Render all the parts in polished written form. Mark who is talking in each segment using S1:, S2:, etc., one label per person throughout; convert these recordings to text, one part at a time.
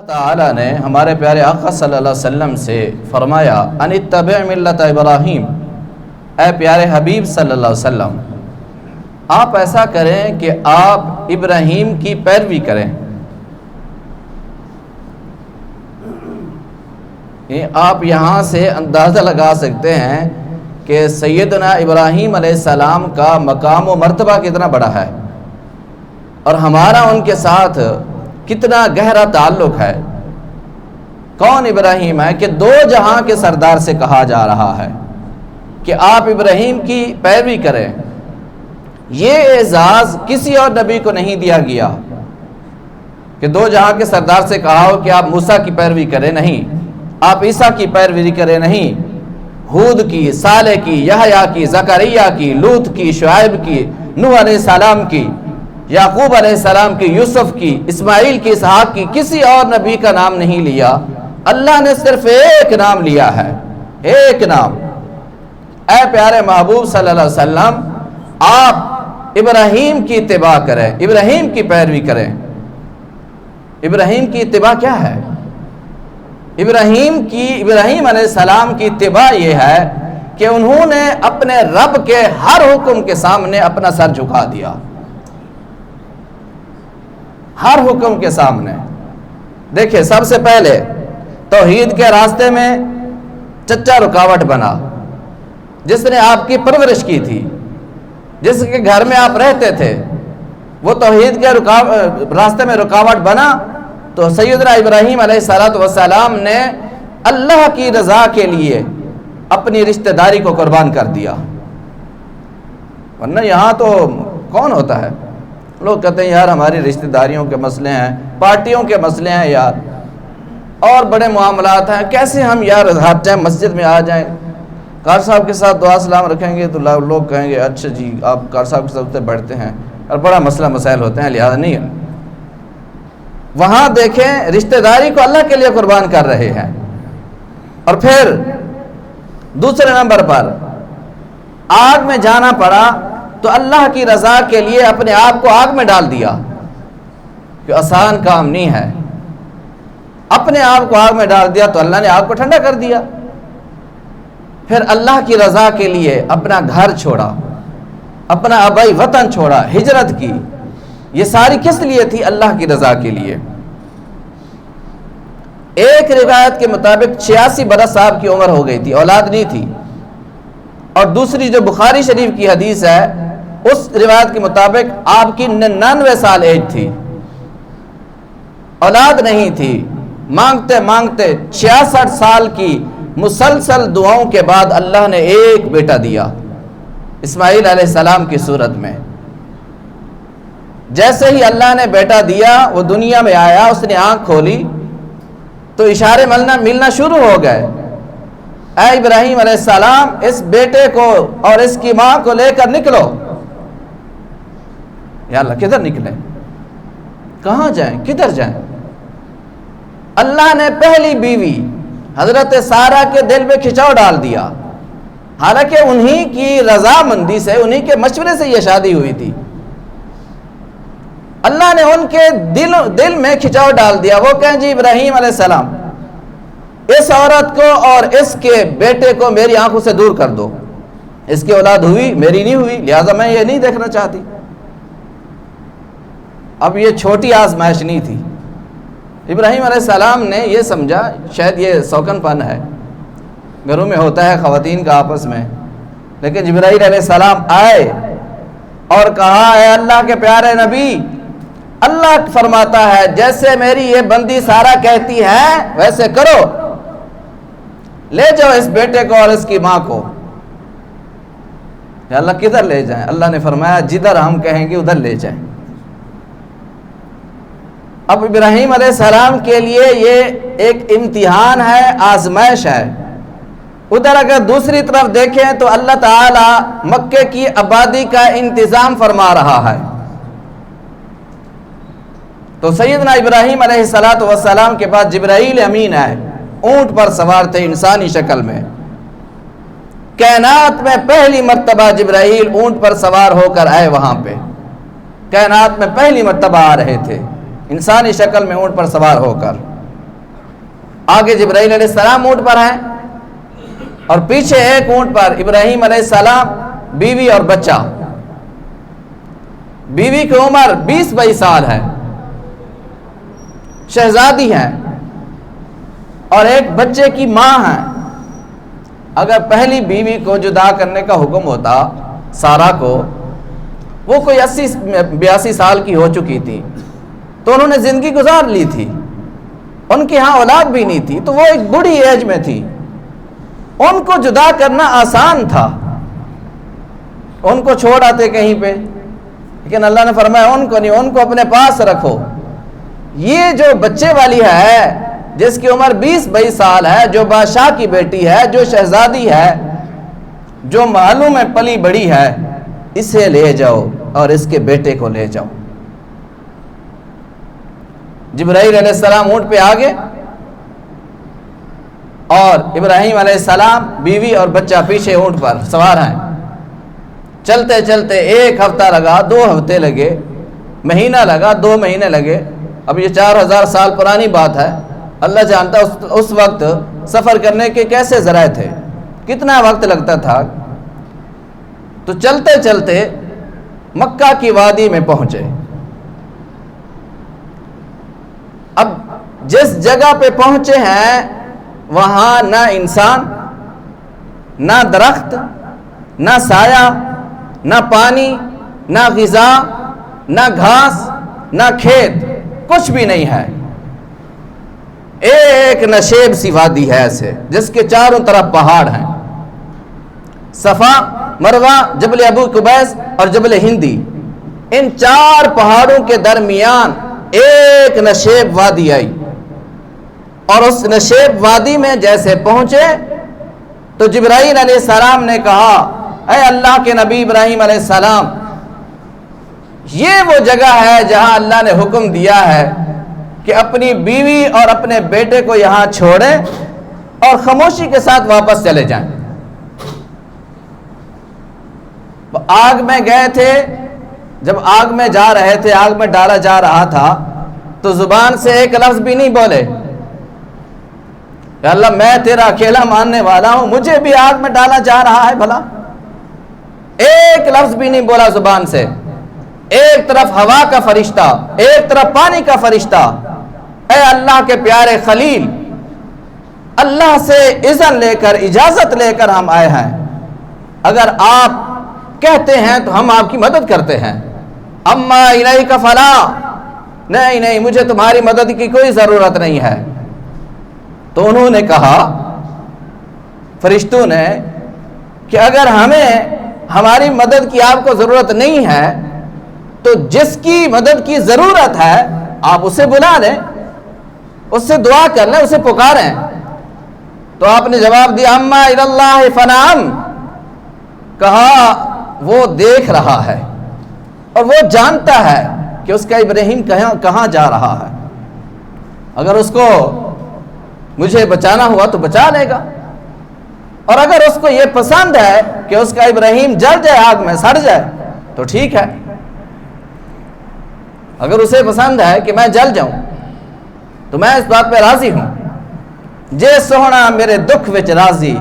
S1: تعالیٰ نے ہمارے پیارے آقا صلی اللہ علیہ وسلم سے فرمایا ان اتبع ملت ابراہیم، اے پیارے حبیب صلی اللہ علیہ وسلم آپ ایسا کریں کہ آپ ابراہیم کی پیروی کریں۔ آپ یہاں سے اندازہ لگا سکتے ہیں کہ سیدنا ابراہیم علیہ السلام کا مقام و مرتبہ کتنا بڑا ہے اور ہمارا ان کے ساتھ کتنا گہرا تعلق ہے۔ کون ابراہیم ہے کہ دو جہاں کے سردار سے کہا جا رہا ہے کہ آپ ابراہیم کی پیروی کریں۔ یہ اعزاز کسی اور نبی کو نہیں دیا گیا کہ دو جہاں کے سردار سے کہا ہو کہ آپ موسیٰ کی پیروی کریں، نہیں، آپ عیسیٰ کی پیروی کریں، نہیں، ہود کی، صالح کی، یحییٰ کی، زکریا کی، لوط کی، شعیب کی، نوح علیہ السلام کی، یعقوب علیہ السلام کی، یوسف کی، اسماعیل کی، اسحاق کی، کسی اور نبی کا نام نہیں لیا۔ اللہ نے صرف ایک نام لیا ہے، ایک نام۔ اے پیارے محبوب صلی اللہ علیہ وسلم آپ ابراہیم کی اتباع کریں، ابراہیم کی پیروی کریں۔ ابراہیم کی اتباع کیا ہے؟ ابراہیم علیہ السلام کی اتباع یہ ہے کہ انہوں نے اپنے رب کے ہر حکم کے سامنے اپنا سر جھکا دیا، ہر حکم کے سامنے۔ دیکھیں، سب سے پہلے توحید کے راستے میں چچا رکاوٹ بنا، جس نے آپ کی پرورش کی تھی، جس کے گھر میں آپ رہتے تھے، وہ توحید کے راستے میں رکاوٹ بنا تو سیدنا ابراہیم علیہ السلام نے اللہ کی رضا کے لیے اپنی رشتہ داری کو قربان کر دیا۔ ورنہ یہاں تو کون ہوتا ہے؟ لوگ کہتے ہیں یار ہماری رشتہ داریوں کے مسئلے ہیں، پارٹیوں کے مسئلے ہیں یار، اور بڑے معاملات ہیں، کیسے ہم یار ہر ٹائم مسجد میں آ جائیں، قاری صاحب کے ساتھ دعا سلام رکھیں گے تو لوگ کہیں گے اچھا جی آپ قاری صاحب کے ساتھ بیٹھتے ہیں، اور بڑا مسئلہ مسائل ہوتے ہیں، لہذا نہیں۔ وہاں دیکھیں رشتہ داری کو اللہ کے لیے قربان کر رہے ہیں۔ اور پھر دوسرے نمبر پر آگ میں جانا پڑا تو اللہ کی رضا کے لیے اپنے آپ کو آگ میں ڈال دیا، کہ آسان کام نہیں ہے۔ اپنے آپ کو آگ میں ڈال دیا تو اللہ نے آگ کو ٹھنڈا کر دیا۔ پھر اللہ کی رضا کے لیے اپنا گھر چھوڑا، اپنا آبائی وطن چھوڑا، ہجرت کی۔ یہ ساری کس لیے تھی؟ اللہ کی رضا کے لیے۔ ایک روایت کے مطابق 86 برس آپ کی عمر ہو گئی تھی، اولاد نہیں تھی، اور دوسری جو بخاری شریف کی حدیث ہے اس روایت کے مطابق آپ کی 99 سال ایج تھی، اولاد نہیں تھی۔ مانگتے مانگتے 66 سال کی مسلسل دعاؤں کے بعد اللہ نے ایک بیٹا دیا، اسماعیل علیہ السلام کی صورت میں۔ جیسے ہی اللہ نے بیٹا دیا، وہ دنیا میں آیا، اس نے آنکھ کھولی تو اشارے ملنا شروع ہو گئے۔ اے ابراہیم علیہ السلام اس بیٹے کو اور اس کی ماں کو لے کر نکلو۔ یا اللہ کدھر نکلے؟ کہاں جائیں؟ کدھر جائیں؟ اللہ نے پہلی بیوی حضرت سارہ کے دل میں کھچاؤ ڈال دیا، حالانکہ انہی کی رضامندی سے، انہی کے مشورے سے یہ شادی ہوئی تھی۔ اللہ نے ان کے دل میں کھچاؤ ڈال دیا۔ وہ کہیں جی ابراہیم علیہ السلام اس عورت کو اور اس کے بیٹے کو میری آنکھوں سے دور کر دو، اس کی اولاد ہوئی، میری نہیں ہوئی، لہذا میں یہ نہیں دیکھنا چاہتی۔ اب یہ چھوٹی آزمائش نہیں تھی۔ ابراہیم علیہ السلام نے یہ سمجھا شاید یہ سوکن پن ہے، گھروں میں ہوتا ہے خواتین کا آپس میں، لیکن جبرائیل علیہ السلام آئے اور کہا اے اللہ کے پیارے نبی، اللہ فرماتا ہے جیسے میری یہ بندی سارہ کہتی ہے ویسے کرو، لے جاؤ اس بیٹے کو اور اس کی ماں کو۔ یا اللہ کدھر لے جائیں؟ اللہ نے فرمایا جدھر ہم کہیں گے ادھر لے جائیں۔ اب ابراہیم علیہ السلام کے لیے یہ ایک امتحان ہے، آزمائش ہے۔ ادھر اگر دوسری طرف دیکھیں تو اللہ تعالی مکے کی آبادی کا انتظام فرما رہا ہے، تو سیدنا ابراہیم علیہ السلام کے پاس جبرائیل امین آئے، اونٹ پر سوار تھے انسانی شکل میں۔ کائنات میں پہلی مرتبہ جبرائیل اونٹ پر سوار ہو کر آئے، وہاں پہ کائنات میں پہلی مرتبہ آ رہے تھے انسانی شکل میں اونٹ پر سوار ہو کر۔ آگے جبرائیل علیہ السلام اونٹ پر ہیں اور پیچھے ایک اونٹ پر ابراہیم علیہ السلام، بیوی اور بچہ۔ بیوی کی عمر 20-22 سال ہے، شہزادی ہے، اور ایک بچے کی ماں ہے۔ اگر پہلی بیوی کو جدا کرنے کا حکم ہوتا سارا کو، وہ کوئی 80-82 سال کی ہو چکی تھی، تو انہوں نے زندگی گزار لی تھی، ان کے ہاں اولاد بھی نہیں تھی، تو وہ ایک بڑی ایج میں تھی، ان کو جدا کرنا آسان تھا، ان کو چھوڑ آتے کہیں پہ، لیکن اللہ نے فرمایا ان کو نہیں، ان کو اپنے پاس رکھو۔ یہ جو بچے والی ہے جس کی عمر 20-22 سال ہے، جو بادشاہ کی بیٹی ہے، جو شہزادی ہے، جو محلوں میں پلی بڑی ہے، اسے لے جاؤ اور اس کے بیٹے کو لے جاؤ۔ جبرائیل علیہ السلام اونٹ پہ آگے اور ابراہیم علیہ السلام بیوی اور بچہ پیچھے اونٹ پر سوار ہیں۔ چلتے چلتے 1 ہفتہ لگا، 2 ہفتے لگے، مہینہ لگا، 2 مہینے لگے۔ اب یہ 4000 سال پرانی بات ہے، اللہ جانتا اس وقت سفر کرنے کے کیسے ذرائع تھے، کتنا وقت لگتا تھا۔ تو چلتے چلتے مکہ کی وادی میں پہنچے۔ اب جس جگہ پہ پہنچے ہیں وہاں نہ انسان، نہ درخت، نہ سایہ، نہ پانی، نہ غذا، نہ گھاس، نہ کھیت، کچھ بھی نہیں ہے۔ ایک نشیب سی وادی ہے ایسے، جس کے چاروں طرف پہاڑ ہیں، صفا، مروہ، جبل ابو قبیس اور جبل ہندی، ان 4 پہاڑوں کے درمیان ایک نشیب وادی آئی، اور اس نشیب وادی میں جیسے پہنچے تو جبرائیل علیہ السلام نے کہا، اے اللہ کے نبی ابراہیم علیہ السلام، یہ وہ جگہ ہے جہاں اللہ نے حکم دیا ہے کہ اپنی بیوی اور اپنے بیٹے کو یہاں چھوڑیں اور خاموشی کے ساتھ واپس چلے جائیں۔ آگ میں گئے تھے، جب آگ میں جا رہے تھے، آگ میں ڈالا جا رہا تھا، تو زبان سے ایک لفظ بھی نہیں بولے کہ اللہ میں تیرا اکیلا ماننے والا ہوں، مجھے بھی آگ میں ڈالا جا رہا ہے بھلا۔ ایک لفظ بھی نہیں بولا زبان سے۔ ایک طرف ہوا کا فرشتہ، ایک طرف پانی کا فرشتہ، اے اللہ کے پیارے خلیل، اللہ سے اذن لے کر، اجازت لے کر ہم آئے ہیں، اگر آپ کہتے ہیں تو ہم آپ کی مدد کرتے ہیں۔ اما الیک فلا، نہیں مجھے تمہاری مدد کی کوئی ضرورت نہیں ہے۔ تو انہوں نے کہا، فرشتوں نے، کہ اگر ہماری مدد کی آپ کو ضرورت نہیں ہے تو جس کی مدد کی ضرورت ہے آپ اسے بلا لیں، اس سے دعا کر لیں، اسے پکاریں۔ تو آپ نے جواب دیا، اما اللہ فنعم، کہا وہ دیکھ رہا ہے اور وہ جانتا ہے کہ اس کا ابراہیم کہاں جا رہا ہے، اگر اس کو مجھے بچانا ہوا تو بچا لے گا، اور اگر اس کو یہ پسند ہے کہ اس کا ابراہیم جل جائے، آگ میں سڑ جائے، تو ٹھیک ہے۔ اگر اسے پسند ہے کہ میں جل جاؤں تو میں اس بات پہ راضی ہوں۔ جے سوہنا میرے دکھ وچ راضی،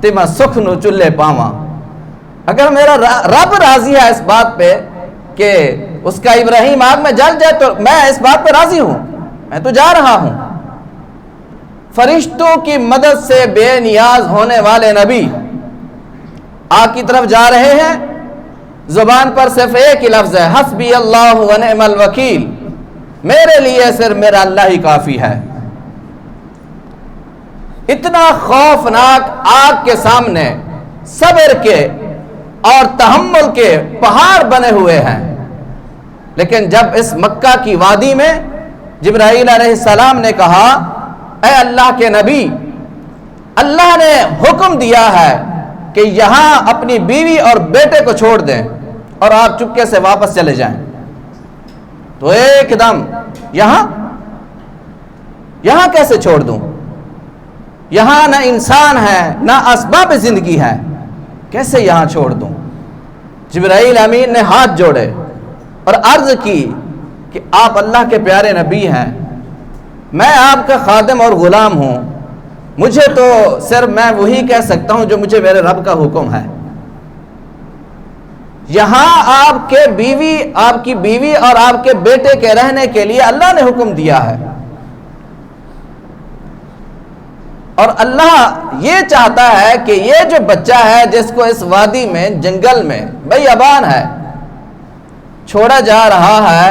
S1: تے میں سکھ نو چلے پاواں۔ اگر میرا رب راضی ہے اس بات پہ کہ اس کا ابراہیم آگ میں جل جائے، تو میں اس بات پہ راضی ہوں، میں تو جا رہا ہوں۔ فرشتوں کی مدد سے بے نیاز ہونے والے نبی آگ کی طرف جا رہے ہیں، زبان پر صرف ایک ہی لفظ ہے، حسبی اللہ و نعم الوکیل، میرے لیے صرف میرا اللہ ہی کافی ہے۔ اتنا خوفناک آگ کے سامنے صبر کے اور تحمل کے پہاڑ بنے ہوئے ہیں، لیکن جب اس مکہ کی وادی میں جبرائیل علیہ السلام نے کہا، اے اللہ کے نبی، اللہ نے حکم دیا ہے کہ یہاں اپنی بیوی اور بیٹے کو چھوڑ دیں اور آپ چپکے سے واپس چلے جائیں، تو ایک دم یہاں کیسے چھوڑ دوں؟ یہاں نہ انسان ہے، نہ اسباب زندگی ہے، کیسے یہاں چھوڑ دوں؟ جبرائیل امین نے ہاتھ جوڑے اور عرض کی کہ آپ اللہ کے پیارے نبی ہیں، میں آپ کا خادم اور غلام ہوں، مجھے تو صرف میں وہی کہہ سکتا ہوں جو مجھے میرے رب کا حکم ہے۔ یہاں آپ کی بیوی اور آپ کے بیٹے کے رہنے کے لیے اللہ نے حکم دیا ہے، اور اللہ یہ چاہتا ہے کہ یہ جو بچہ ہے جس کو اس وادی میں، جنگل میں بیابان ہے، چھوڑا جا رہا ہے،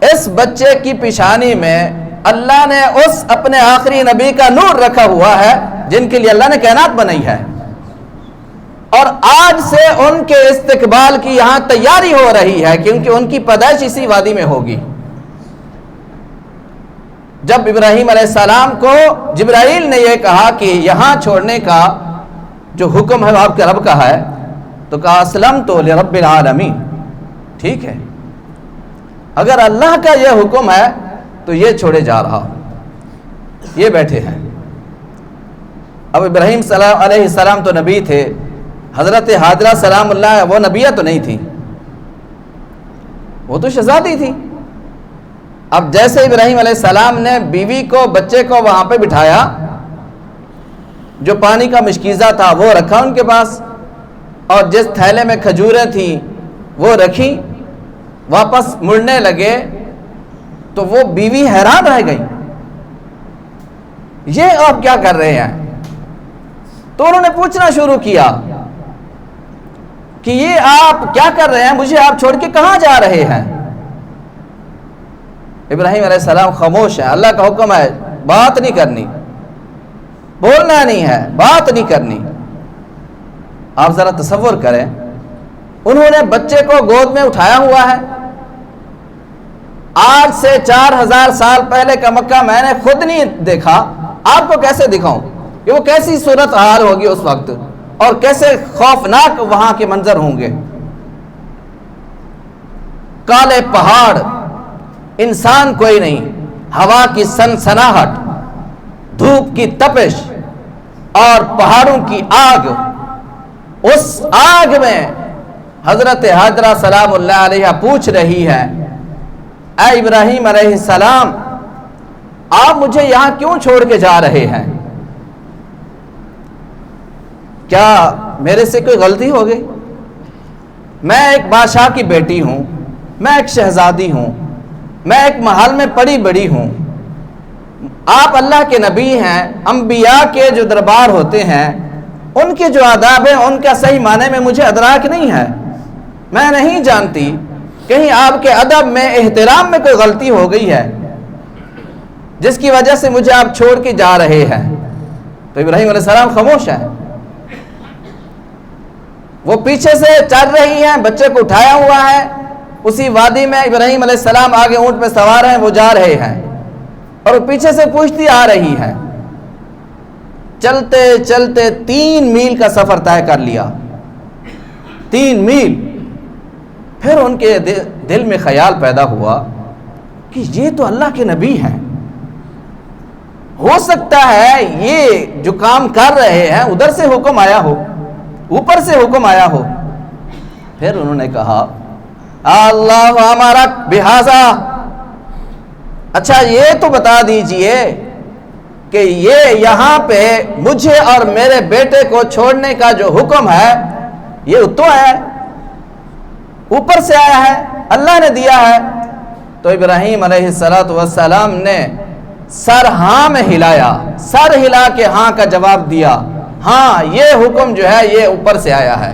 S1: اس بچے کی پیشانی میں اللہ نے اس اپنے آخری نبی کا نور رکھا ہوا ہے جن کے لیے اللہ نے کائنات بنائی ہے، اور آج سے ان کے استقبال کی یہاں تیاری ہو رہی ہے کیونکہ ان کی پیدائش اسی وادی میں ہوگی۔ جب ابراہیم علیہ السلام کو جبرائیل نے یہ کہا کہ یہاں چھوڑنے کا جو حکم ہے وہ آپ کے رب کا ہے، تو کہا اسلمت لرب العالمین، ٹھیک ہے، اگر اللہ کا یہ حکم ہے تو یہ چھوڑے جا رہا۔ یہ بیٹھے ہیں۔ اب ابراہیم علیہ السلام تو نبی تھے، حضرت ہاجرہ سلام اللہ وہ نبیہ تو نہیں تھی، وہ تو شہزادی تھی۔ اب جیسے ابراہیم علیہ السلام نے بیوی کو، بچے کو وہاں پہ بٹھایا، جو پانی کا مشکیزہ تھا وہ رکھا ان کے پاس، اور جس تھیلے میں کھجوریں تھیں وہ رکھی، واپس مڑنے لگے تو وہ بیوی حیران رہ گئی، یہ آپ کیا کر رہے ہیں؟ تو انہوں نے پوچھنا شروع کیا کہ یہ آپ کیا کر رہے ہیں، مجھے آپ چھوڑ کے کہاں جا رہے ہیں؟ ابراہیم علیہ السلام خاموش ہے، اللہ کا حکم ہے بات نہیں کرنی، بولنا نہیں ہے، بات نہیں کرنی۔ آپ ذرا تصور کریں، انہوں نے بچے کو گود میں اٹھایا ہوا ہے، آج سے 4000 سال پہلے کا مکہ میں نے خود نہیں دیکھا، آپ کو کیسے دکھاؤں کہ وہ کیسی صورت حال ہوگی اس وقت، اور کیسے خوفناک وہاں کے منظر ہوں گے۔ کالے پہاڑ، انسان کوئی نہیں، ہوا کی سنسناہٹ، دھوپ کی تپش اور پہاڑوں کی آگ، اس آگ میں حضرت ہاجرہ سلام اللہ علیہ پوچھ رہی ہے، اے ابراہیم علیہ السلام، آپ مجھے یہاں کیوں چھوڑ کے جا رہے ہیں؟ کیا میرے سے کوئی غلطی ہو گئی؟ میں ایک بادشاہ کی بیٹی ہوں، میں ایک شہزادی ہوں، میں ایک محل میں پڑی بڑی ہوں، آپ اللہ کے نبی ہیں، انبیاء کے جو دربار ہوتے ہیں ان کے جو آداب ہیں ان کا صحیح معنی میں مجھے ادراک نہیں ہے، میں نہیں جانتی، کہیں آپ کے ادب میں، احترام میں کوئی غلطی ہو گئی ہے جس کی وجہ سے مجھے آپ چھوڑ کے جا رہے ہیں۔ تو ابراہیم علیہ السلام خاموش ہیں، وہ پیچھے سے چل رہی ہیں، بچے کو اٹھایا ہوا ہے، اسی وادی میں ابراہیم علیہ السلام آگے اونٹ پہ سوار ہیں، وہ جا رہے ہیں، اور وہ پیچھے سے پوچھتی آ رہی ہیں۔ چلتے چلتے 3 میل کا سفر طے کر لیا، 3 میل۔ پھر ان کے دل میں خیال پیدا ہوا کہ یہ تو اللہ کے نبی ہیں، ہو سکتا ہے یہ جو کام کر رہے ہیں ادھر سے حکم آیا ہو، اوپر سے حکم آیا ہو۔ پھر انہوں نے کہا اللہ ہمارا بہذا، اچھا یہ تو بتا دیجئے کہ یہ یہاں پہ مجھے اور میرے بیٹے کو چھوڑنے کا جو حکم ہے یہ اتو ہے، اوپر سے آیا ہے، اللہ نے دیا ہے؟ تو ابراہیم علیہ السلام نے سر ہاں میں ہلایا، سر ہلا کے ہاں کا جواب دیا، ہاں یہ حکم جو ہے یہ اوپر سے آیا ہے،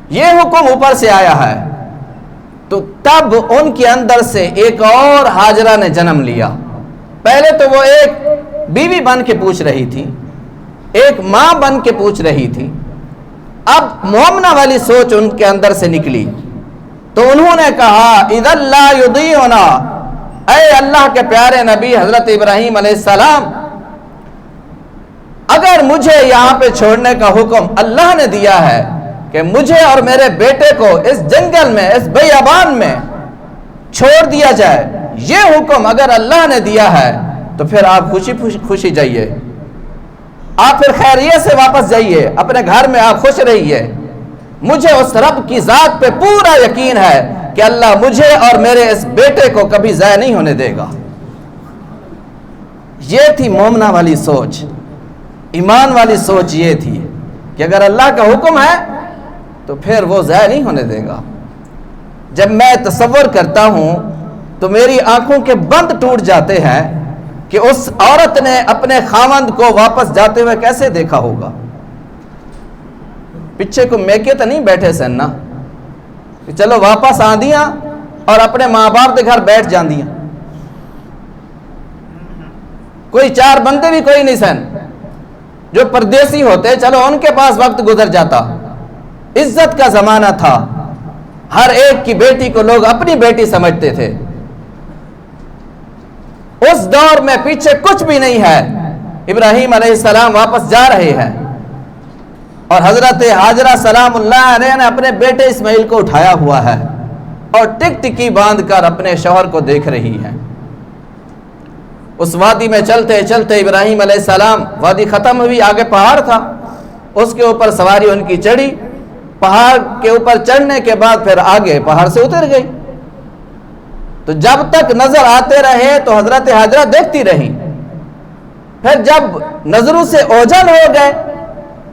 S1: یہ حکم اوپر سے آیا ہے۔ تو تب ان کے اندر سے ایک اور ہاجرہ نے جنم لیا۔ پہلے تو وہ ایک بیوی بن کے پوچھ رہی تھی، ایک ماں بن کے پوچھ رہی تھی، اب مومنہ والی سوچ ان کے اندر سے نکلی، تو انہوں نے کہا اذا لا یضیعنا، اے اللہ کے پیارے نبی حضرت ابراہیم علیہ السلام، اگر مجھے یہاں پہ چھوڑنے کا حکم اللہ نے دیا ہے کہ مجھے اور میرے بیٹے کو اس جنگل میں، اس بیابان میں چھوڑ دیا جائے، یہ حکم اگر اللہ نے دیا ہے تو پھر آپ خوشی جائیے، آپ پھر خیریت سے واپس جائیے، اپنے گھر میں آپ خوش رہیے، مجھے اس رب کی ذات پہ پورا یقین ہے کہ اللہ مجھے اور میرے اس بیٹے کو کبھی ضائع نہیں ہونے دے گا۔ یہ تھی مومنہ والی سوچ، ایمان والی سوچ یہ تھی کہ اگر اللہ کا حکم ہے تو پھر وہ ضائع نہیں ہونے دے گا۔ جب میں تصور کرتا ہوں تو میری آنکھوں کے بند ٹوٹ جاتے ہیں کہ اس عورت نے اپنے خاوند کو واپس جاتے ہوئے کیسے دیکھا ہوگا۔ پیچھے کو میکے تو نہیں بیٹھے سن نا کہ چلو واپس آندیاں اور اپنے ماں باپ کے گھر بیٹھ جاندیاں، کوئی چار بندے بھی کوئی نہیں سن جو پردیسی ہوتے، چلو ان کے پاس وقت گزر جاتا۔ عزت کا زمانہ تھا، ہر ایک کی بیٹی کو لوگ اپنی بیٹی سمجھتے تھے۔ اس دور میں پیچھے کچھ بھی نہیں ہے، ابراہیم علیہ السلام واپس جا رہے ہیں اور حضرت ہاجرہ سلام اللہ علیہ نے اپنے بیٹے اسماعیل کو اٹھایا ہوا ہے اور ٹک ٹکی باندھ کر اپنے شوہر کو دیکھ رہی ہیں۔ اس وادی میں چلتے چلتے ابراہیم علیہ السلام، وادی ختم ہوئی، آگے پہاڑ تھا، اس کے اوپر سواری ان کی چڑھی، پہاڑ کے اوپر چڑھنے کے بعد پھر آگے پہاڑ سے اتر گئی۔ تو جب تک نظر آتے رہے تو حضرت ہاجرہ دیکھتی رہی، پھر جب نظروں سے اوجھل ہو گئے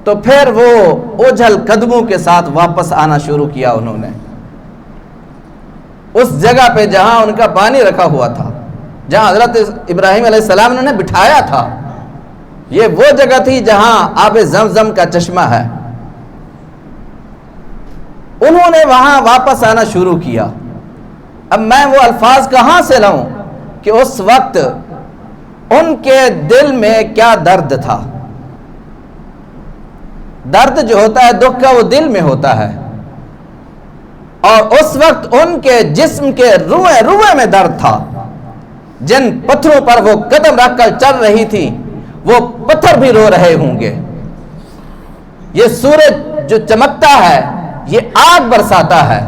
S1: تو پھر وہ اوجھل قدموں کے ساتھ واپس آنا شروع کیا انہوں نے اس جگہ پہ جہاں ان کا پانی رکھا ہوا تھا، جہاں حضرت ابراہیم علیہ السلام نے بٹھایا تھا۔ یہ وہ جگہ تھی جہاں آب زمزم کا چشمہ ہے۔ انہوں نے وہاں واپس آنا شروع کیا۔ اب میں وہ الفاظ کہاں سے لاؤں کہ اس وقت ان کے دل میں کیا درد تھا۔ درد جو ہوتا ہے دکھ کا، وہ دل میں ہوتا ہے، اور اس وقت ان کے جسم کے روئے میں درد تھا۔ جن پتھروں پر وہ قدم رکھ کر چل رہی تھی وہ پتھر بھی رو رہے ہوں گے۔ یہ سورج جو چمکتا ہے، یہ آگ برساتا ہے،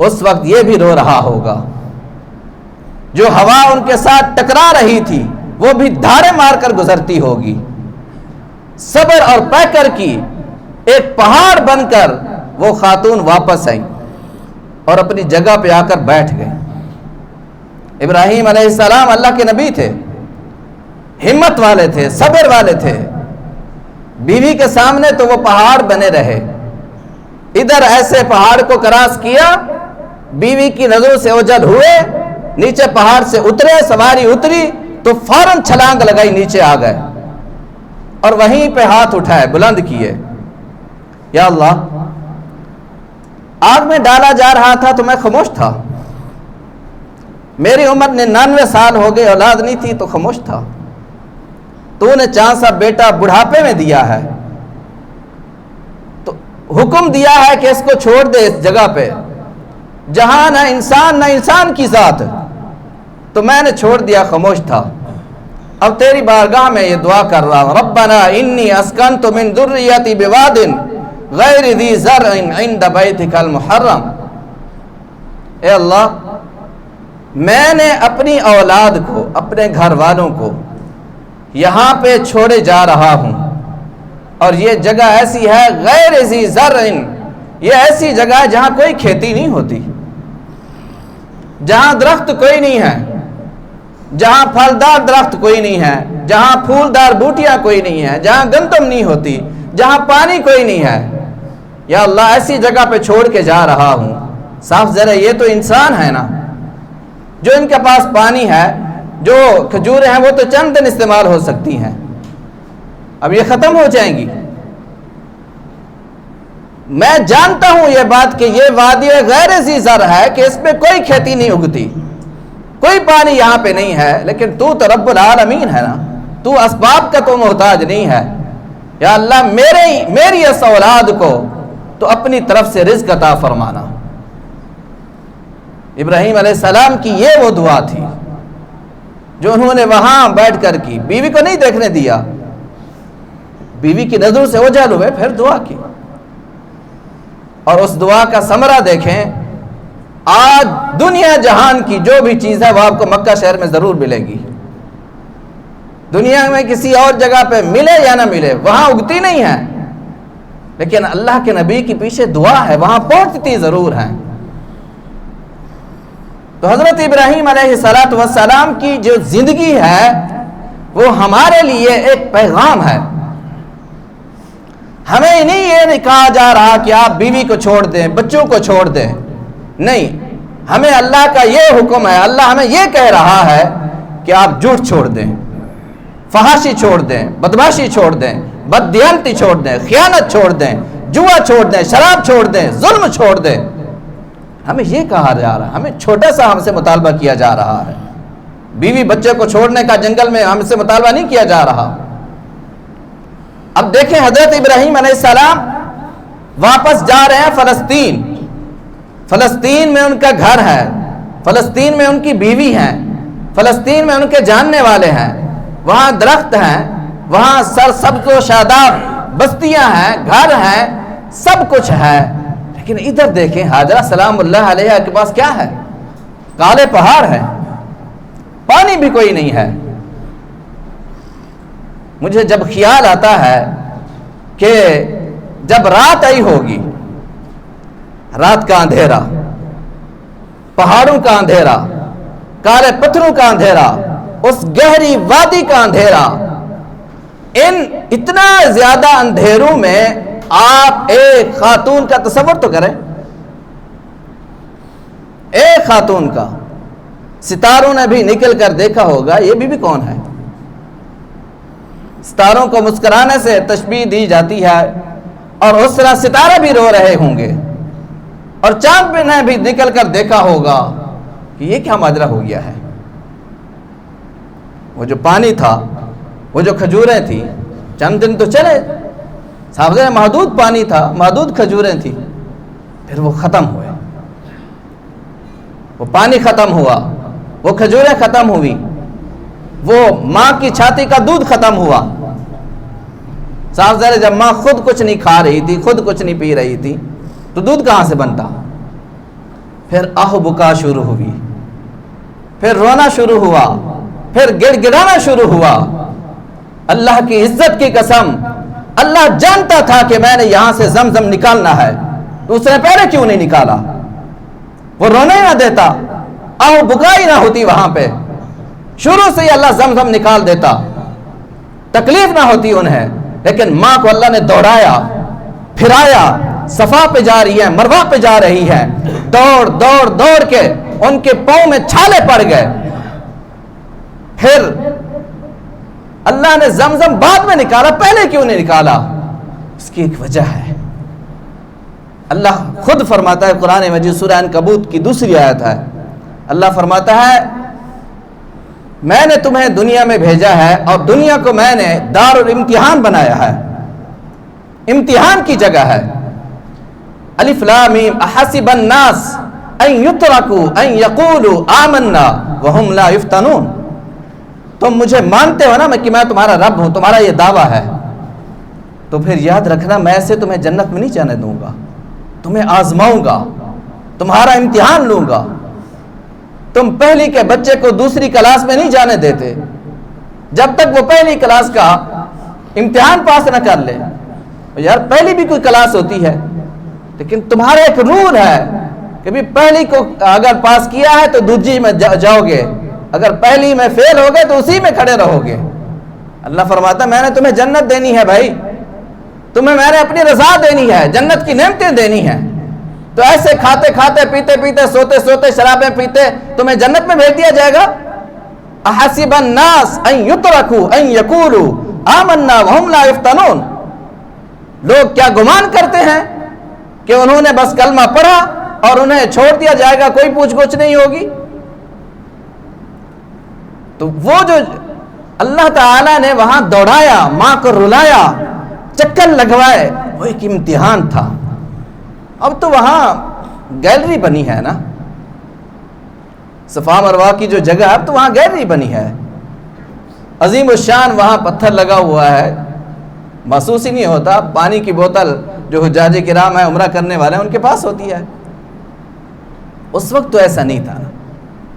S1: اس وقت یہ بھی رو رہا ہوگا۔ جو ہوا ان کے ساتھ ٹکرا رہی تھی وہ بھی دھاڑے مار کر گزرتی ہوگی۔ صبر اور پیکر کی ایک پہاڑ بن کر وہ خاتون واپس آئی اور اپنی جگہ پہ آ کر بیٹھ گئی۔ ابراہیم علیہ السلام اللہ کے نبی تھے، ہمت والے تھے، صبر والے تھے۔ بیوی کے سامنے تو وہ پہاڑ بنے رہے، ادھر ایسے پہاڑ کو کراس کیا، بیوی کی نظروں سے اوجھل ہوئے، نیچے پہاڑ سے اترے، سواری اتری تو فوراً چھلانگ لگائی، نیچے آ گئے اور وہیں پہ ہاتھ اٹھائے، بلند کیے، یا اللہ۔ آگ میں ڈالا جا رہا تھا تو میں خاموش تھا، میری عمر 99 سال ہو گئے، اولاد نہیں تھی تو خاموش تھا۔ تو نے چاند سا بیٹا بڑھاپے میں دیا ہے، تو حکم دیا ہے کہ اس کو چھوڑ دے اس جگہ پہ جہاں نہ انسان کی ذات، تو میں نے چھوڑ دیا، خاموش تھا۔ اب تیری بارگاہ میں یہ دعا کر رہا ہوں، ربنا انی اسکنت من ذریتی بواد غیر ذی زرع عند بیتک المحرم۔ اے اللہ، میں نے اپنی اولاد کو، اپنے گھر والوں کو یہاں پہ چھوڑے جا رہا ہوں، اور یہ جگہ ایسی ہے غیر ذی زرع، یہ ایسی جگہ ہے جہاں کوئی کھیتی نہیں ہوتی، جہاں درخت کوئی نہیں ہے، جہاں پھلدار درخت کوئی نہیں ہے، جہاں پھولدار بوٹیاں کوئی نہیں ہے، جہاں گندم نہیں ہوتی، جہاں پانی کوئی نہیں ہے، یا اللہ ایسی جگہ پہ چھوڑ کے جا رہا ہوں۔ صاف ذرا یہ تو انسان ہے نا، جو ان کے پاس پانی ہے، جو کھجوریں ہیں وہ تو چند دن استعمال ہو سکتی ہیں، اب یہ ختم ہو جائیں گی۔ میں جانتا ہوں یہ بات کہ یہ وادی غیر ذی زرع ہے، کہ اس پہ کوئی کھیتی نہیں اگتی، کوئی پانی یہاں پہ نہیں ہے، لیکن تو رب العالمین ہے نا، تو اسباب کا تو محتاج نہیں ہے، یا اللہ میری اس اولاد کو تو اپنی طرف سے رزق عطا فرمانا۔ ابراہیم علیہ السلام کی یہ وہ دعا تھی جو انہوں نے وہاں بیٹھ کر کی، بیوی کو نہیں دیکھنے دیا، بیوی کی نظروں سے اوجھل ہوئے، پھر دعا کی، اور اس دعا کا ثمرہ دیکھیں۔ آج دنیا جہان کی جو بھی چیز ہے وہ آپ کو مکہ شہر میں ضرور ملے گی، دنیا میں کسی اور جگہ پہ ملے یا نہ ملے، وہاں اگتی نہیں ہے، لیکن اللہ کے نبی کی پیچھے دعا ہے، وہاں پہنچتی ضرور ہے۔ تو حضرت ابراہیم علیہ السلام کی جو زندگی ہے وہ ہمارے لیے ایک پیغام ہے. ہمیں نہیں یہ کہا جا رہا کہ آپ بیوی کو چھوڑ دیں, بچوں کو چھوڑ دیں, نہیں, ہمیں اللہ کا یہ حکم ہے. اللہ ہمیں یہ کہہ رہا ہے کہ آپ جھوٹ چھوڑ دیں, فحاشی چھوڑ دیں, بدماشی چھوڑ دیں, بددیانتی چھوڑ دیں, خیانت چھوڑ دیں, جوا چھوڑ دیں, شراب چھوڑ دیں, ظلم چھوڑ دیں. ہمیں یہ کہا جا رہا ہے, ہمیں چھوٹا سا ہم سے مطالبہ کیا جا رہا ہے. بیوی بچے کو چھوڑنے کا جنگل میں ہم سے مطالبہ نہیں کیا جا رہا. اب دیکھیں حضرت ابراہیم علیہ السلام واپس جا رہے ہیں فلسطین. فلسطین میں ان کا گھر ہے, فلسطین میں ان کی بیوی ہیں, فلسطین میں ان کے جاننے والے ہیں, وہاں درخت ہیں, وہاں سرسبز و شاداب بستیاں ہیں, گھر ہیں, سب کچھ ہے. لیکن ادھر دیکھیں حاجرہ سلام اللہ علیہ کے پاس کیا ہے؟ کالے پہاڑ ہے, پانی بھی کوئی نہیں ہے. مجھے جب خیال آتا ہے کہ جب رات آئی ہوگی, رات کا اندھیرا, پہاڑوں کا اندھیرا, کالے پتھروں کا اندھیرا, اس گہری وادی کا اندھیرا, ان اتنا زیادہ اندھیروں میں آپ ایک خاتون کا تصور تو کریں, ایک خاتون کا. ستاروں نے بھی نکل کر دیکھا ہوگا یہ بھی کون ہے. ستاروں کو مسکرانے سے تشبیہ دی جاتی ہے, اور اس طرح ستارے بھی رو رہے ہوں گے, اور چاند نے بھی نکل کر دیکھا ہوگا کہ یہ کیا ماجرا ہو گیا ہے. وہ جو پانی تھا, وہ جو کھجوریں تھی, چند دن تو چلے, صاحب محدود پانی تھا, محدود کھجوریں تھی, پھر وہ ختم ہوئے. وہ پانی ختم ہوا, وہ کھجوریں ختم ہوئی, وہ ماں کی چھاتی کا دودھ ختم ہوا. صاحب جب ماں خود کچھ نہیں کھا رہی تھی, خود کچھ نہیں پی رہی تھی, تو دودھ کہاں سے بنتا؟ پھر آہ بکا شروع ہوئی, پھر رونا شروع ہوا, پھر گڑ گڑانا شروع ہوا. اللہ کی عزت کی قسم, اللہ جانتا تھا کہ میں نے یہاں سے زمزم نکالنا ہے, تو اس نے پہلے کیوں نہیں نکالا؟ وہ رونے نہ دیتا, آہ بکائی نہ ہوتی وہاں پہ, شروع سے ہی اللہ زمزم نکال دیتا, تکلیف نہ ہوتی انہیں. لیکن ماں کو اللہ نے دوڑایا, پھرایا, صفا پہ جا رہی ہے, مروہ پہ جا رہی ہے, دوڑ دوڑ دوڑ کے ان کے پاؤں میں چھالے پڑ گئے. پھر اللہ نے زمزم بعد میں نکالا, پہلے کیوں نہیں نکالا؟ اس کی ایک وجہ ہے. اللہ خود فرماتا ہے قرآن مجید سورہ عنکبوت کی دوسری آیت ہے, اللہ فرماتا ہے میں نے تمہیں دنیا میں بھیجا ہے, اور دنیا کو میں نے دار الامتحان بنایا ہے, امتحان کی جگہ ہے. الف لام میم احسب الناس ان یترکوا ان یقولوا آمنا وهم لا یفتنون. تم مجھے مانتے ہو نا کہ میں تمہارا رب ہوں, تمہارا یہ دعویٰ ہے, تو پھر یاد رکھنا میں ایسے تمہیں جنت میں نہیں جانے دوں گا, تمہیں آزماؤں گا, تمہارا امتحان لوں گا. تم پہلی کے بچے کو دوسری کلاس میں نہیں جانے دیتے جب تک وہ پہلی کلاس کا امتحان پاس نہ کر لے. یار پہلی بھی کوئی کلاس ہوتی ہے, لیکن تمہارا ایک رول ہے کہ بھی پہلی کو اگر پاس کیا ہے تو دوسری میں جاؤ گے, اگر پہلی میں فیل ہو گئے تو اسی میں کھڑے رہو گے. اللہ فرماتا ہے میں نے تمہیں جنت دینی ہے بھائی, تمہیں میں نے اپنی رضا دینی ہے, جنت کی نعمتیں دینی ہیں. تو ایسے کھاتے کھاتے پیتے پیتے سوتے سوتے شرابیں پیتے تمہیں جنت میں بھیج دیا جائے گا؟ احسب الناس ان یترکوا ان یقولوا آمنا وهم لا یفتنون. لوگ کیا گمان کرتے ہیں کہ انہوں نے بس کلمہ پڑھا اور انہیں چھوڑ دیا جائے گا, کوئی پوچھ گچھ نہیں ہوگی؟ تو وہ جو اللہ تعالیٰ نے وہاں دوڑایا, ماں کو رلایا, چکر لگوائے, وہ ایک امتحان تھا. اب تو وہاں گیلری بنی ہے نا, صفا مروہ کی جو جگہ ہے, اب تو وہاں گیلری بنی ہے, عظیم الشان وہاں پتھر لگا ہوا ہے, محسوس ہی نہیں ہوتا. پانی کی بوتل جو حجاج کرام ہیں, عمرہ کرنے والے ہیں, ان کے پاس ہوتی ہے. اس وقت تو ایسا نہیں تھا,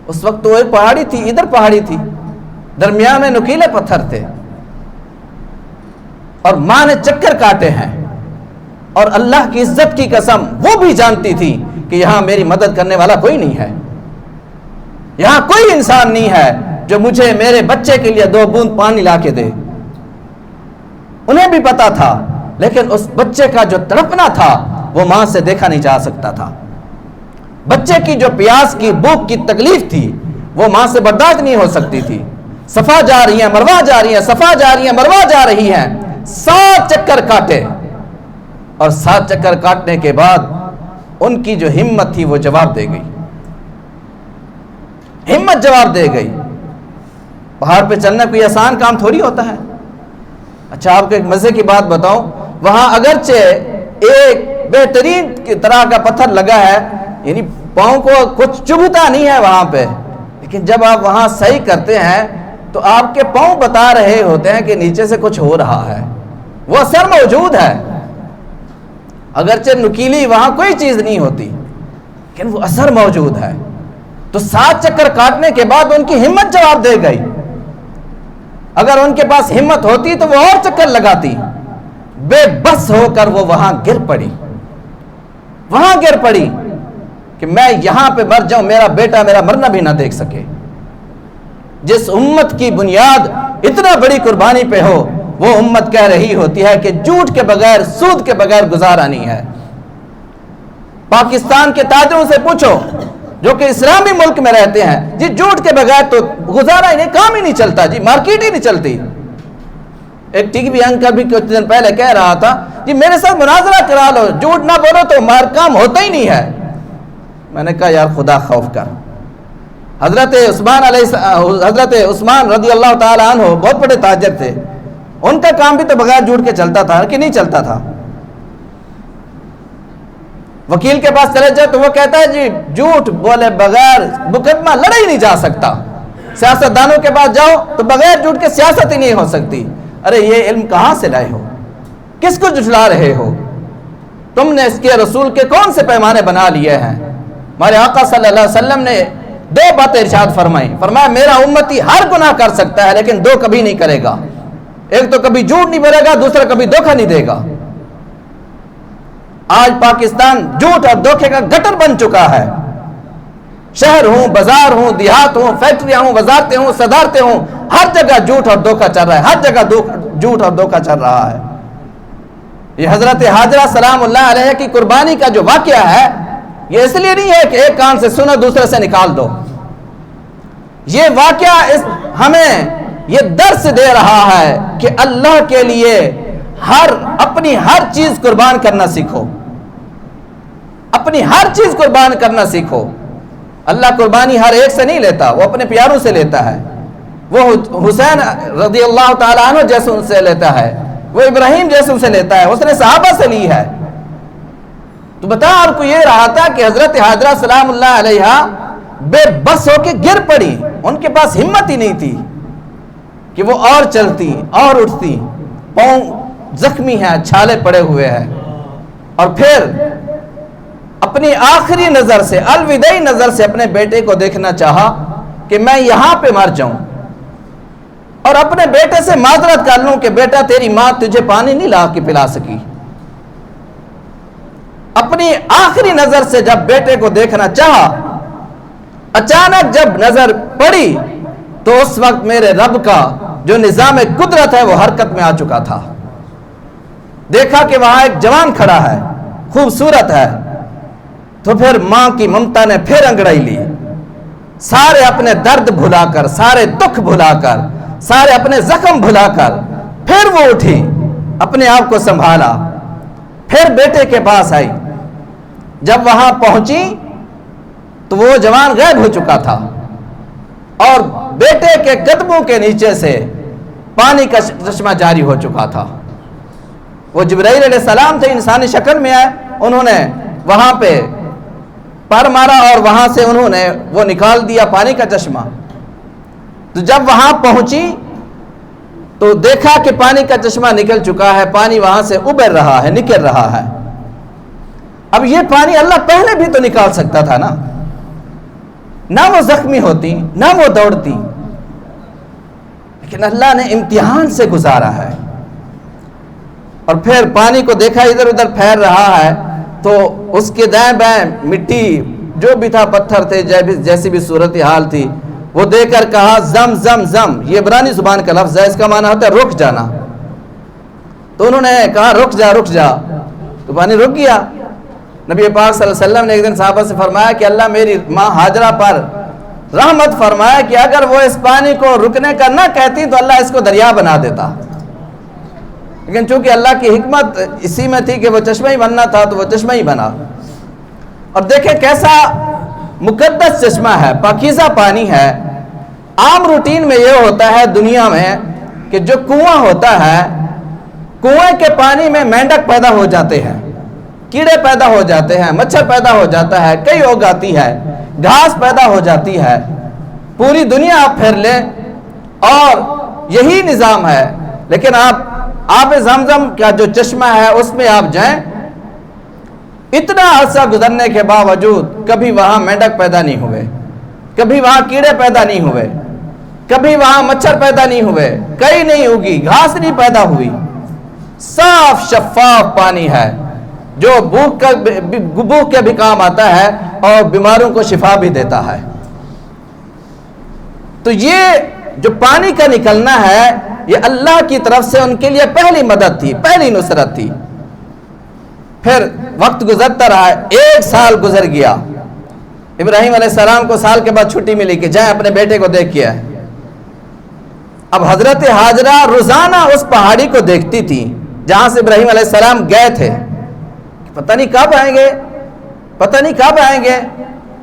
S1: اس وقت تو ایک پہاڑی تھی, ادھر پہاڑی تھی, درمیان میں نکیلے پتھر تھے, اور ماں نے چکر کاٹے ہیں. اور اللہ کی عزت کی قسم وہ بھی جانتی تھی کہ یہاں میری مدد کرنے والا کوئی نہیں ہے, یہاں کوئی انسان نہیں ہے. جو مجھے میرے بچے کے لیے 2 بوند پانی لا کے دے۔ انہیں بھی پتا تھا، لیکن اس بچے کا جو تڑپنا تھا وہ ماں سے دیکھا نہیں جا سکتا تھا۔ بچے کی جو پیاس کی بھوک کی تکلیف تھی وہ ماں سے برداشت نہیں ہو سکتی تھی۔ صفا جا رہی ہیں، مروہ جا رہی ہیں، صفا جا رہی ہیں، مروہ جا رہی ہیں، 7 چکر کاٹے، اور 7 چکر کاٹنے کے بعد ان کی جو ہمت تھی وہ جواب دے گئی، ہمت جواب دے گئی۔ پہاڑ پہ چلنا کوئی آسان کام تھوڑی ہوتا ہے۔ اچھا آپ کو ایک مزے کی بات بتاؤں، وہاں اگرچہ ایک بہترین کی طرح کا پتھر لگا ہے، یعنی پاؤں کو کچھ چبھتا نہیں ہے وہاں پہ، لیکن جب آپ وہاں صحیح کرتے ہیں تو آپ کے پاؤں بتا رہے ہوتے ہیں کہ نیچے سے کچھ ہو رہا ہے، وہ اثر موجود ہے۔ اگرچہ نکیلی وہاں کوئی چیز نہیں ہوتی لیکن وہ اثر موجود ہے۔ تو 7 چکر کاٹنے کے بعد ان کی ہمت جواب دے گئی۔ اگر ان کے پاس ہمت ہوتی تو وہ اور چکر لگاتی، بے بس ہو کر وہ وہاں گر پڑی، وہاں گر پڑی کہ میں یہاں پہ مر جاؤں، میرا بیٹا میرا مرنا بھی نہ دیکھ سکے۔ جس امت کی بنیاد اتنا بڑی قربانی پہ ہو، وہ امت کہہ رہی ہوتی ہے کہ جھوٹ کے بغیر، سود کے بغیر گزارا نہیں ہے۔ پاکستان کے تاجروں سے پوچھو جو کہ اسلامی ملک میں رہتے ہیں، جی جھوٹ کے بغیر تو گزارا ہی نہیں، کام ہی نہیں چلتا، جی مارکیٹ ہی نہیں چلتی۔ ایک ٹی وی انکل بھی کچھ دن پہلے کہہ رہا تھا، جی میرے ساتھ مناظرہ کرا لو، جھوٹ نہ بولو تو کام ہوتا ہی نہیں ہے۔ میں نے کہا یار خدا خوف کر۔ حضرت عثمان رضی اللہ تعالی عنہ بہت بڑے تاجر تھے، ان کا کام بھی تو بغیر جھوٹ کے چلتا تھا کہ نہیں چلتا تھا؟ وکیل کے پاس چلے جائے تو وہ کہتا ہے جی جھوٹ بولے بغیر مقدمہ لڑا ہی نہیں جا سکتا۔ سیاست دانوں کے پاس جاؤ تو بغیر جھوٹ کے سیاست ہی نہیں ہو سکتی۔ ارے یہ علم کہاں سے لائے ہو؟ کس کو جھٹلا رہے ہو؟ تم نے اس کے رسول کے کون سے پیمانے بنا لیے ہیں؟ ہمارے آقا صلی اللہ علیہ وسلم نے 2 باتیں ارشاد فرمائی، فرمایا میرا امتی ہر گناہ کر سکتا ہے لیکن 2 کبھی نہیں کرے گا، ایک تو کبھی جھوٹ نہیں بولے گا، دوسرا کبھی دھوکہ نہیں دے گا۔ آج پاکستان جھوٹ اور دھوکے کا گٹر بن چکا ہے۔ شہر ہوں، بازار ہوں، دیہات ہوں، فیکٹریاں ہوں، وزارتیں ہوں، صدارتیں ہوں، ہر جگہ جھوٹ اور دھوکہ چل رہا ہے، ہر جگہ جھوٹ اور دھوکہ چل رہا ہے۔ یہ حضرت حاجرہ سلام اللہ علیہ کی قربانی کا جو واقعہ ہے، یہ اس لیے نہیں ہے کہ ایک کان سے سنو دوسرے سے نکال دو۔ یہ واقعہ ہمیں یہ درس دے رہا ہے کہ اللہ کے لیے اپنی ہر چیز قربان کرنا سیکھو، اپنی ہر چیز قربان کرنا سیکھو۔ اللہ قربانی ہر ایک سے نہیں لیتا، وہ اپنے پیاروں سے لیتا ہے۔ وہ حسین رضی اللہ تعالیٰ عنہ جیسے ان سے لیتا ہے، وہ ابراہیم جیسے ان سے لیتا ہے، اس نے صحابہ سے لی ہے۔ تو بتا آپ کو یہ رہا تھا کہ حضرت حاجرہ سلام اللہ علیہ بے بس ہو کے گر پڑی، ان کے پاس ہمت ہی نہیں تھی کہ وہ اور چلتی اور اٹھتی، پاؤں زخمی ہیں، چھالے پڑے ہوئے ہیں، اور پھر اپنی آخری نظر سے، الوداعی نظر سے اپنے بیٹے کو دیکھنا چاہا کہ میں یہاں پہ مر جاؤں اور اپنے بیٹے سے معذرت کر لوں کہ بیٹا تیری ماں تجھے پانی نہیں لا کے پلا سکی۔ اپنی آخری نظر سے جب بیٹے کو دیکھنا چاہا، اچانک جب نظر پڑی تو اس وقت میرے رب کا جو نظام قدرت ہے وہ حرکت میں آ چکا تھا۔ دیکھا کہ وہاں ایک جوان کھڑا ہے، خوبصورت ہے، تو پھر ماں کی ممتا نے پھر انگڑائی لی، سارے اپنے درد بھلا کر، سارے دکھ بھلا کر، سارے اپنے زخم بھلا کر پھر وہ اٹھی، اپنے آپ کو سنبھالا، پھر بیٹے کے پاس آئی۔ جب وہاں پہنچی تو وہ جوان غائب ہو چکا تھا اور بیٹے کے قدموں کے نیچے سے پانی کا چشمہ جاری ہو چکا تھا۔ وہ جبرائیل علیہ السلام تھے، انسانی شکل میں آئے، انہوں نے وہاں پہ پر مارا اور وہاں سے انہوں نے وہ نکال دیا پانی کا چشمہ۔ تو جب وہاں پہنچی تو دیکھا کہ پانی کا چشمہ نکل چکا ہے، پانی وہاں سے ابھر رہا ہے، نکل رہا ہے۔ اب یہ پانی اللہ پہلے بھی تو نکال سکتا تھا نا، نہ وہ زخمی ہوتی، نہ وہ دوڑتی، لیکن اللہ نے امتحان سے گزارا ہے۔ اور پھر پانی کو دیکھا ادھر ادھر پھیل رہا ہے تو اس کے دائیں بائیں مٹی جو بھی تھا، پتھر تھے، جیسی بھی صورتحال تھی، وہ دے کر کہا زم زم زم، یہ عبرانی زبان کا لفظ ہے، اس کا معنی ہوتا ہے رک جانا۔ تو انہوں نے کہا رک جا رک جا، تو پانی رک گیا۔ نبی پاک صلی اللہ علیہ وسلم نے ایک دن صحابہ سے فرمایا کہ اللہ میری ماں ہاجرہ پر رحمت فرمایا کہ اگر وہ اس پانی کو رکنے کا نہ کہتی تو اللہ اس کو دریا بنا دیتا، لیکن چونکہ اللہ کی حکمت اسی میں تھی کہ وہ چشمہ ہی بننا تھا تو وہ چشمہ ہی بنا۔ اور دیکھیں کیسا مقدس چشمہ ہے، پاکیزہ پانی ہے۔ عام روٹین میں یہ ہوتا ہے دنیا میں کہ جو کنواں ہوتا ہے، کنویں کے پانی میں مینڈک پیدا ہو جاتے ہیں، کیڑے پیدا ہو جاتے ہیں، مچھر پیدا ہو جاتا ہے، کئی اوگ آتی ہے، گھاس پیدا ہو جاتی ہے، پوری دنیا آپ پھیر لیں اور یہی نظام ہے۔ لیکن آپ آب زمزم کا جو چشمہ ہے اس میں آپ جائیں، اتنا عرصہ گزرنے کے باوجود کبھی وہاں مینڈک پیدا نہیں ہوئے، کبھی وہاں کیڑے پیدا نہیں ہوئے، کبھی وہاں مچھر پیدا نہیں ہوئے، کئی نہیں ہوگی، گھاس نہیں پیدا ہوئی، صاف شفاف پانی ہے جو بھوک کے بھی کام آتا ہے اور بیماروں کو شفا بھی دیتا ہے۔ تو یہ جو پانی کا نکلنا ہے یہ اللہ کی طرف سے ان کے لیے پہلی مدد تھی، پہلی نصرت تھی۔ پھر وقت گزرتا رہا، 1 سال گزر گیا۔ ابراہیم علیہ السلام کو سال کے بعد چھٹی ملی کہ جائیں اپنے بیٹے کو دیکھ کے آئیں۔ اب حضرت ہاجرہ روزانہ اس پہاڑی کو دیکھتی تھی جہاں سے ابراہیم علیہ السلام گئے تھے، پتہ نہیں کب آئیں گے، پتہ نہیں کب آئیں گے۔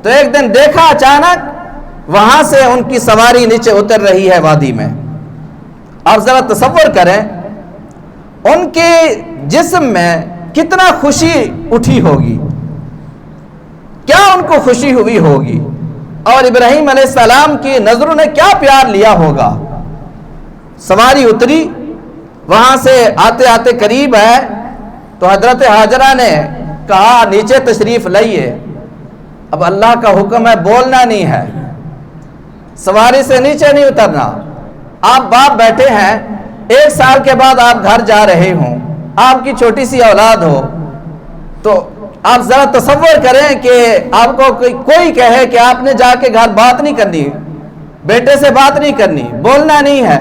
S1: تو ایک دن دیکھا اچانک وہاں سے ان کی سواری نیچے اتر رہی ہے وادی میں۔ آپ ذرا تصور کریں ان کے جسم میں کتنا خوشی اٹھی ہوگی، کیا ان کو خوشی ہوئی ہوگی، اور ابراہیم علیہ السلام کی نظروں نے کیا پیار لیا ہوگا۔ سواری اتری، وہاں سے آتے آتے قریب ہے تو حضرت ہاجرہ نے کہا نیچے تشریف لائیے۔ اب اللہ کا حکم ہے بولنا نہیں ہے، سواری سے نیچے نہیں اترنا۔ آپ باپ بیٹھے ہیں، 1 سال کے بعد آپ گھر جا رہے ہوں، آپ کی چھوٹی سی اولاد ہو، تو آپ ذرا تصور کریں کہ آپ کو کوئی کہے کہ آپ نے جا کے گھر بات نہیں کرنی، بیٹے سے بات نہیں کرنی، بولنا نہیں ہے،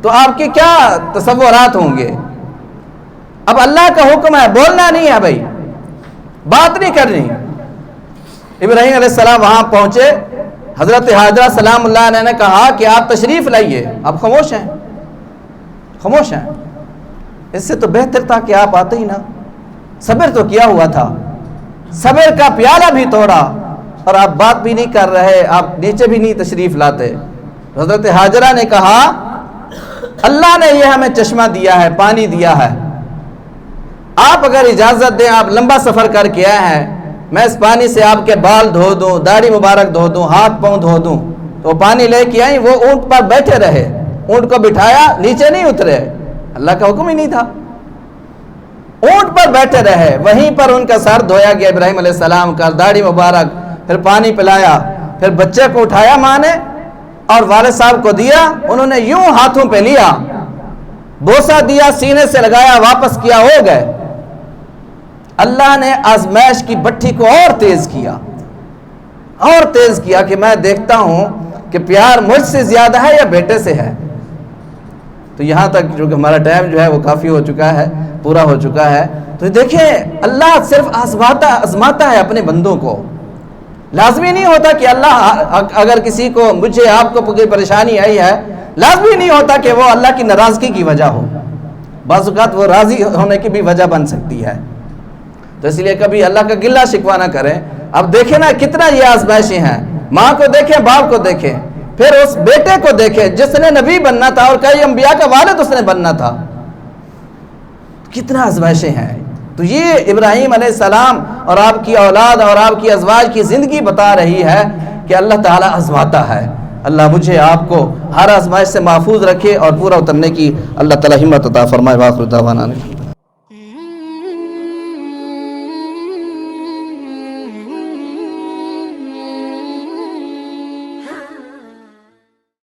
S1: تو آپ کے کیا تصورات ہوں گے۔ اب اللہ کا حکم ہے بولنا نہیں ہے بھائی، بات نہیں کرنی۔ ابراہیم علیہ السلام وہاں پہنچے، حضرت ہاجرہ سلام اللہ علیہ نے کہا کہ آپ تشریف لائیے۔ آپ خاموش ہیں، خاموش ہیں۔ اس سے تو بہتر تھا کہ آپ آتے ہی نہ، صبر تو کیا ہوا تھا، صبر کا پیالہ بھی توڑا اور آپ بات بھی نہیں کر رہے، آپ نیچے بھی نہیں تشریف لاتے۔ حضرت ہاجرہ نے کہا اللہ نے یہ ہمیں چشمہ دیا ہے، پانی دیا ہے، آپ اگر اجازت دیں، آپ لمبا سفر کر کے آئے ہیں، میں اس پانی سے آپ کے بال دھو دوں، داڑھی مبارک دھو دوں، ہاتھ پاؤں دھو دوں۔ تو پانی لے کے آئیں، وہ اونٹ پر بیٹھے رہے، اونٹ کو بٹھایا، نیچے نہیں اترے، اللہ کا حکم ہی نہیں تھا، اونٹ پر بیٹھے رہے، وہیں پر ان کا سر دھویا گیا ابراہیم علیہ السلام کا، داڑھی مبارک، پھر پانی پلایا، پھر بچے کو اٹھایا ماں نے اور والد صاحب کو دیا، انہوں نے یوں ہاتھوں پہ لیا، بوسہ دیا، سینے سے لگایا، واپس کیا، ہو گئے۔ اللہ نے آزمائش کی بٹھی کو اور تیز کیا، اور تیز کیا کہ میں دیکھتا ہوں کہ پیار مجھ سے زیادہ ہے یا بیٹے سے ہے۔ تو یہاں تک جو کہ ہمارا ٹائم جو ہے وہ کافی ہو چکا ہے، پورا ہو چکا ہے۔ تو دیکھیں اللہ صرف آزماتا ہے اپنے بندوں کو، لازمی نہیں ہوتا کہ اللہ اگر کسی کو، مجھے آپ کو کوئی پریشانی آئی ہے، لازمی نہیں ہوتا کہ وہ اللہ کی ناراضگی کی وجہ ہو، بعض اوقات وہ راضی ہونے کی بھی وجہ بن سکتی ہے۔ تو اس لیے کبھی اللہ کا گلہ شکوہ نہ کریں۔ اب دیکھیں نا کتنا یہ آزمائشیں ہیں، ماں کو دیکھیں، باپ کو دیکھیں، پھر اس بیٹے کو دیکھیں جس نے نبی بننا تھا اور کئی انبیاء کا والد اس نے بننا تھا، کتنا آزمائشیں ہیں۔ تو یہ ابراہیم علیہ السلام اور آپ کی اولاد اور آپ کی ازواج کی زندگی بتا رہی ہے کہ اللہ تعالیٰ آزماتا ہے۔ اللہ مجھے آپ کو ہر آزمائش سے محفوظ رکھے اور پورا اترنے کی اللہ تعالیٰ ہمت عطا فرمائے۔ وآخر دعوانا